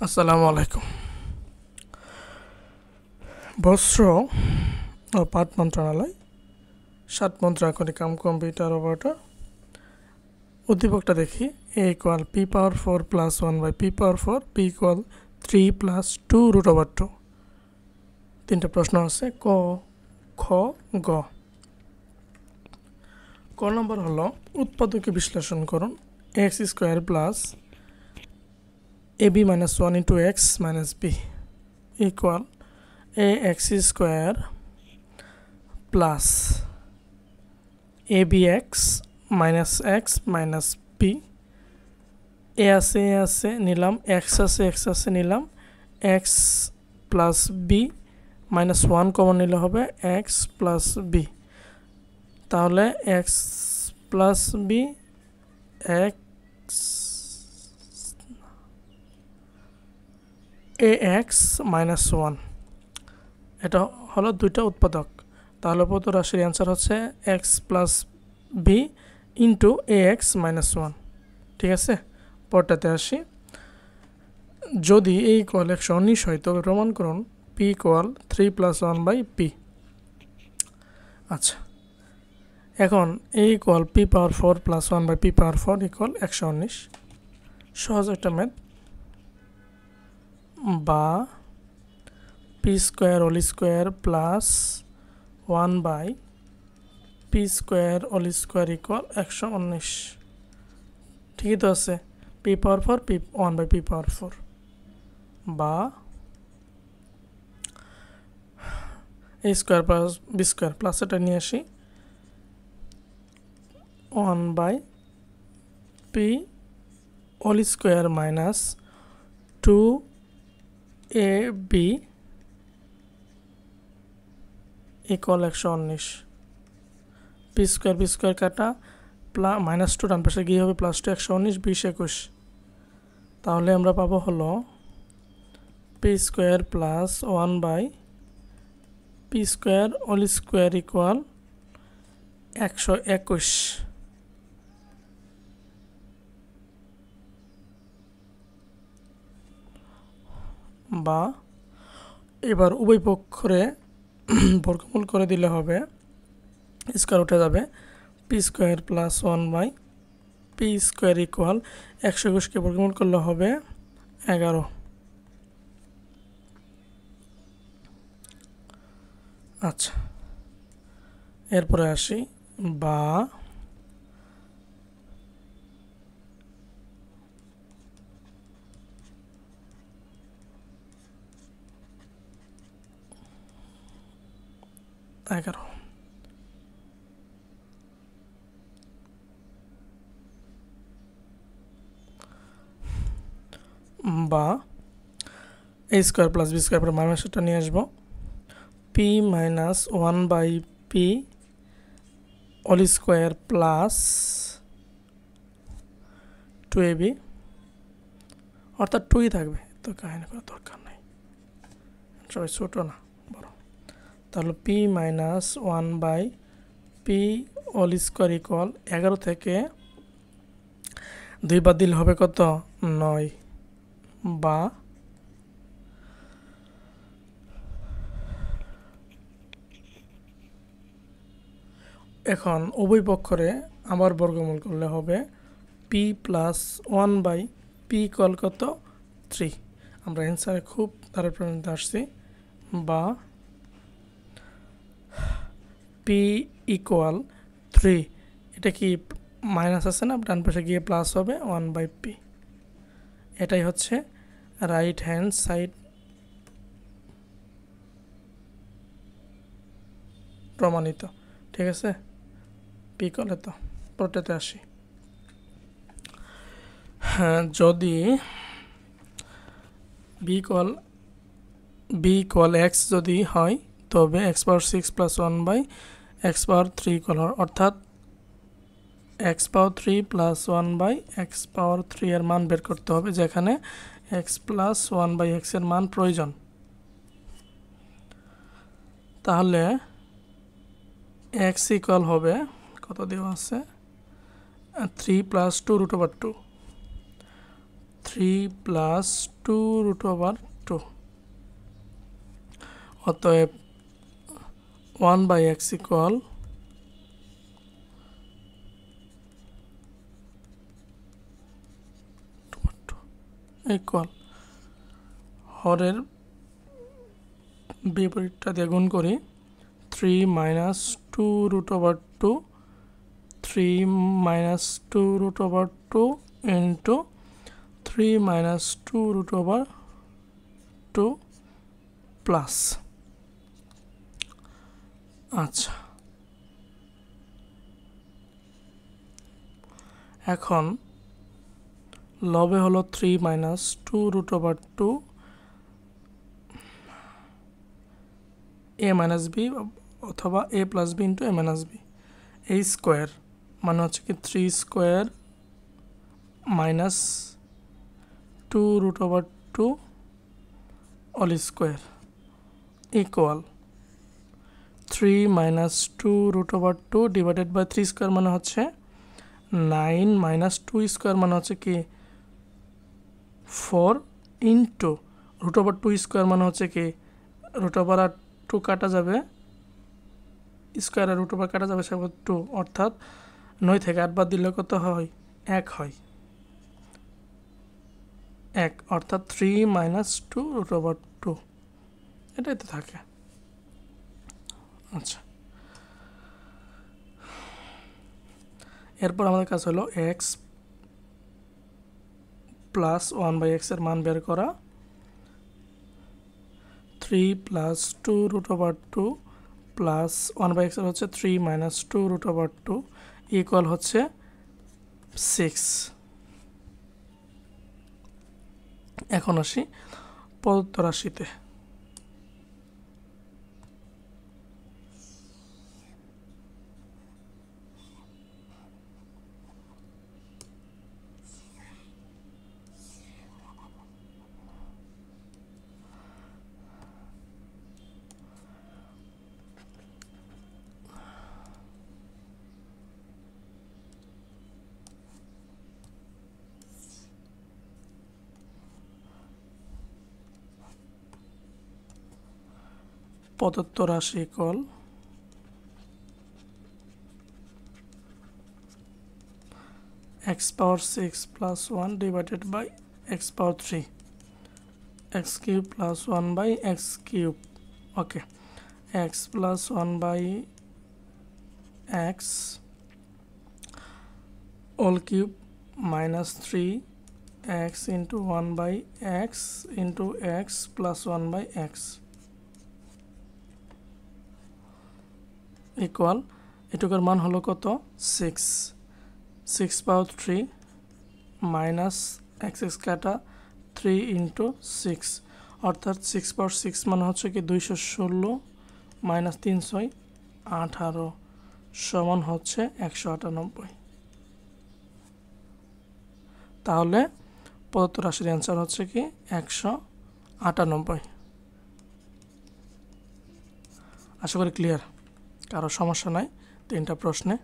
আসসালামু আলাইকুম। বস্ত্র ও পাট মন্ত্রণালয় 7 মন্ত্র এখনই কম্পিউটার অপারেটর উদ্দীপকটা দেখি। a=p⁴ + 1/p⁴ p = 3 + 2√2। তিনটা প্রশ্ন আছে ক, খ, গ। ক নম্বর হলো উৎপাদকে বিশ্লেষণ করুন। x² + ab - 1 * x - b = ax² plus abx minus x minus b। a আছে নিলাম, x আছে নিলাম, x plus b minus 1 common নিলে হবে x plus b। তাহলে x plus b x ax minus 1, এটা হলো দুইটা উৎপাদক। তাহলে প্রত রাশির অ্যান্সার হচ্ছে x plus b into ax minus 1। ঠিক আছে, পরটাতে আসি। যদি a = 119 হয় তবে প্রমাণ করুন p = 3 + 1/p। আচ্ছা, এখন a = p⁴ + 1/p⁴ = 119। সহজ একটা ম্যাথ। বা p² ² plus 1/p² = 119। ঠিকই তো আছে, p⁴ 1/p⁴। বা a² plus b² প্লাস এটা নিয়ে আসি 1/p² minus 2ab = 119। p² কাটা -2 ডান পাশে গিয়ে হবে +2, 119 20 21। তাহলে আমরা পাবো হলো p² plus 1/p² = 121। বা এবার উভয় পক্ষে বর্গমূল করে দিলে হবে, স্কয়ার উঠে যাবে, p² plus 1/p² = 121কে বর্গমূল করলে হবে 11। আচ্ছা, এরপরে আসি। বা এগারো। বা a² plus b² পরে মাইনাসটা নিয়ে আসবো, p minus 1/p² plus 2ab, অর্থাৎ 2ই থাকবে, তো কাহিনী করার দরকার নেই, সবাই ছোট না বড়। তাহলে p minus 1/p² = 11 থেকে 2 বাদ দিলে হবে কত? 9। বা এখন উভয় পক্ষরে আবার বর্গমূল করলে হবে p plus 1/p = কত? 3। আমরা অ্যান্সারে খুব তাড়াতাড়ি আসছি। বা p = 3, এটা কি মাইনাস আছে না, ডান পাশে গিয়ে প্লাস হবে 1/p। এটাই হচ্ছে রাইট হ্যান্ড সাইড প্রমাণিত। ঠিক আছে, p করলে তো পরটাতে আসি। হ্যাঁ, যদি b = x যদি হয় তবে x⁴ 6 + 1/x⁴ অর্থাৎ x⁴ plus 1/x⁴ এর মান বের করতে হবে, যেখানে x plus 1/x এর মান প্রয়োজন। তাহলে x = হবে কত দেওয়া আছে, 3 + 2√2। 3 প্লাস 2 রুট ওভার 2। অতএব 1/x ইকুয়াল হরের বিপরীতটা দিয়ে গুণ করি 3 minus 2 root over 2 3 minus 2 root over 2 into 3 minus 2 root over 2 plus. আচ্ছা, এখন লবে হলো 3 minus 2 root over 2 a minus B অথবা a plus B into a minus B. এই স্কোয়ার মানে হচ্ছে কি 3 square minus 2 root over 2 all square equal 3 minus 2 root over 2 divided by 3 square মানে হচ্ছে 9 মাইনাস 2 স্কোয়ার মানে হচ্ছে কি 4 ইন্টু রুট ওভার 2 স্কোয়ার মানে হচ্ছে কি রুট ওভার আর 2 কাটা যাবে, স্কোয়ার আর রুট ওভার কাটা যাবে সে 2, অর্থাৎ 9 থেকে 8 বাদ দিলে কত হয়? 1 হয়। 1 অর্থাৎ 3 মাইনাস 2 রুট ওভার 2 এটাই তো থাকে। আচ্ছা, এরপর আমাদের কাজ হলো x প্লাস 1/x এর মান বের করা। 3 plus 2 root over 2 plus 1/x এর হচ্ছে 3 মাইনাস 2 রুট ওভার 2 ইকুয়াল হচ্ছে 6। এখন আসি প্রদত্ত রাশিতে। প্রদত্ত রাশি equal x power 6 plus 1 divided by x power 3 x cube plus 1 by x cube. Okay, x plus 1 by x whole cube minus 3x into 1 by x into x plus 1 by x equal এটুকুর মান হলো কত? 6। 6 পাওয়ার 3 minus x কাটা 3 into 6 অর্থাৎ 6 পাওয়ার 6 মানে হচ্ছে কি 216 minus 318 সমান হচ্ছে 198। তাহলে প্রদত্ত রাশির অ্যান্সার হচ্ছে কি 198। আশা করি ক্লিয়ার, কারো সমস্যা নাই 3টা প্রশ্নে।